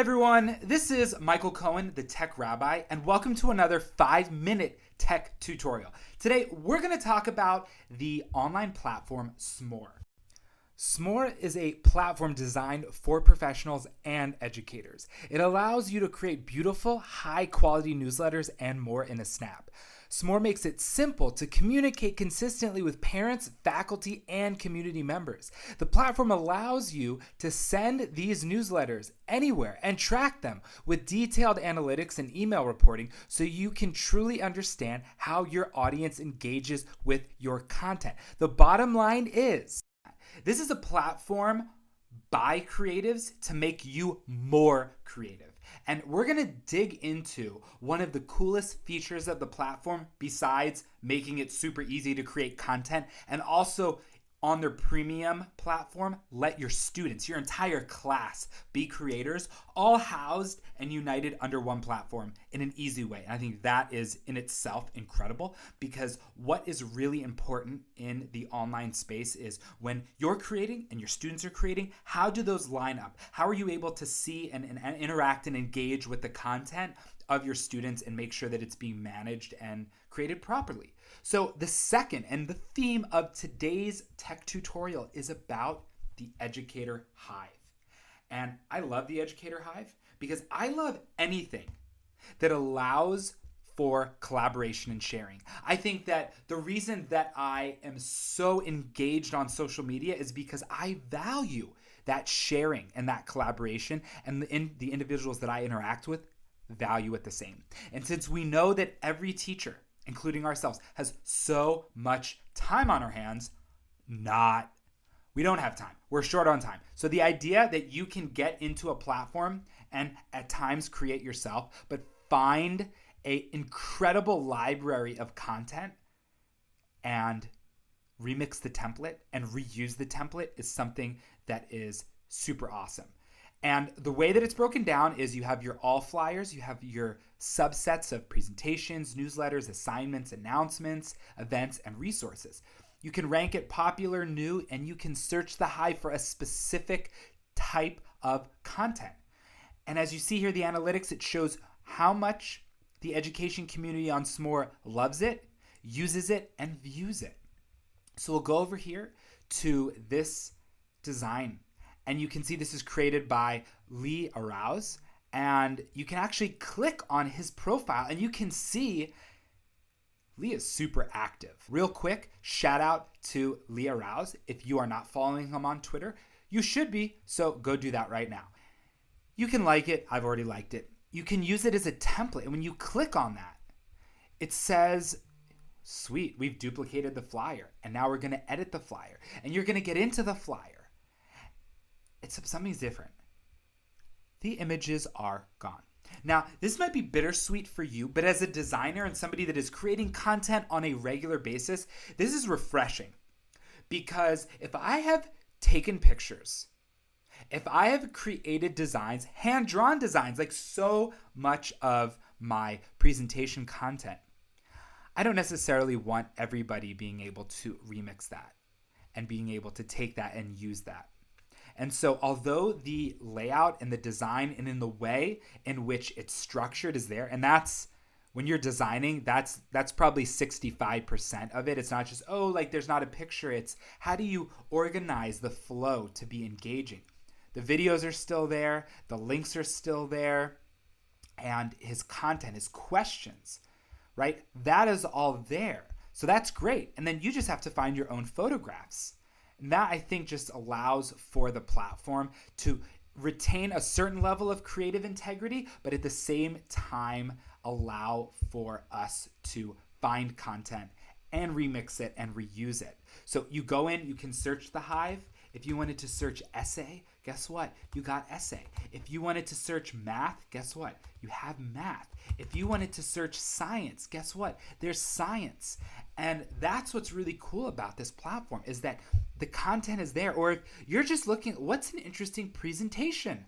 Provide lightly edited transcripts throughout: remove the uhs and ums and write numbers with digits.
everyone, this is Michael Cohen, the Tech Rabbi, and welcome to another 5-minute tech tutorial. Today, we're going to talk about the online platform Smore. Smore is a platform designed for professionals and educators. It allows you to create beautiful, high-quality newsletters and more in a snap. Smore makes it simple to communicate consistently with parents, faculty, and community members. The platform allows you to send these newsletters anywhere and track them with detailed analytics and email reporting so you can truly understand how your audience engages with your content. The bottom line is, this is a platform by creatives to make you more creative. And we're going to dig into one of the coolest features of the platform besides making it super easy to create content, and also on their premium platform, let your students, your entire class, be creators, all housed and united under one platform in an easy way. And I think that is in itself incredible, because what is really important in the online space is when you're creating and your students are creating, how do those line up? How are you able to see and interact and engage with the content of your students and make sure that it's being managed and created properly? So the second and the theme of today's tech tutorial is about the Educator Hive. And I love the Educator Hive because I love anything that allows for collaboration and sharing. I think that the reason that I am so engaged on social media is because I value that sharing and that collaboration, and the individuals that I interact with value it the same. And since we know that every teacher, including ourselves, has so much time on our hands, we don't have time. We're short on time. So the idea that you can get into a platform and at times create yourself, but find an incredible library of content and remix the template and reuse the template is something that is super awesome. And the way that it's broken down is you have your all flyers, you have your subsets of presentations, newsletters, assignments, announcements, events, and resources. You can rank it popular, new, and you can search the Hive for a specific type of content. And as you see here, the analytics, it shows how much the education community on Smore loves it, uses it, and views it. So we'll go over here to this design. And you can see this is created by Lee Arouse. And you can actually click on his profile and you can see Lee is super active. Real quick, shout out to Lee Arouse. If you are not following him on Twitter, you should be, so go do that right now. You can like it. I've already liked it. You can use it as a template. And when you click on that, it says, sweet, we've duplicated the flyer. And now we're going to edit the flyer. And you're going to get into the flyer. Except something's different. The images are gone. Now, this might be bittersweet for you, but as a designer and somebody that is creating content on a regular basis, this is refreshing. Because if I have taken pictures, if I have created designs, hand-drawn designs, like so much of my presentation content, I don't necessarily want everybody being able to remix that and being able to take that and use that. And so although the layout and the design and in the way in which it's structured is there, and that's when you're designing, that's probably 65% of it. It's not just, oh, like there's not a picture. It's how do you organize the flow to be engaging? The videos are still there. The links are still there. And his content, his questions, right? That is all there. So that's great. And then you just have to find your own photographs. And that, I think, just allows for the platform to retain a certain level of creative integrity, but at the same time allow for us to find content and remix it and reuse it. So you go in, you can search the Hive. If you wanted to search essay, guess what? You got essay. If you wanted to search math, guess what? You have math. If you wanted to search science, guess what? There's science. And that's what's really cool about this platform, is that the content is there. Or if you're just looking, what's an interesting presentation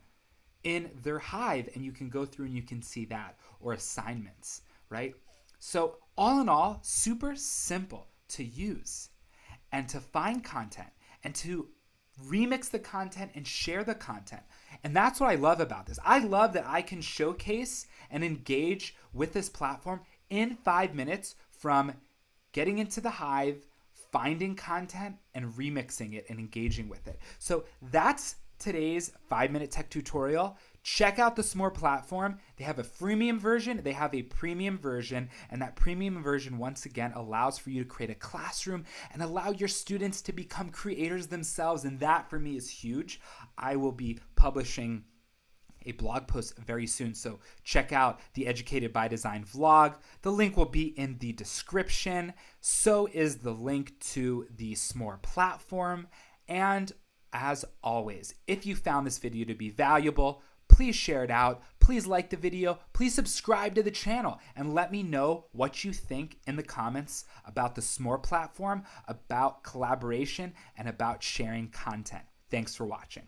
in their Hive, and you can go through and you can see that, or assignments, right? So all in all, super simple to use and to find content and to remix the content, and share the content. And that's what I love about this. I love that I can showcase and engage with this platform in 5 minutes from getting into the Hive, finding content, and remixing it and engaging with it. So that's today's 5-minute tech tutorial. Check out the Smore platform. They have a freemium version, they have a premium version, and that premium version once again allows for you to create a classroom and allow your students to become creators themselves, and that for me is huge. I will be publishing a blog post very soon, so check out the Educated by Design vlog. The link will be in the description. So is the link to the Smore platform. And as always, if you found this video to be valuable, please share it out. Please like the video. Please subscribe to the channel and let me know what you think in the comments about the Smore platform, about collaboration, and about sharing content. Thanks for watching.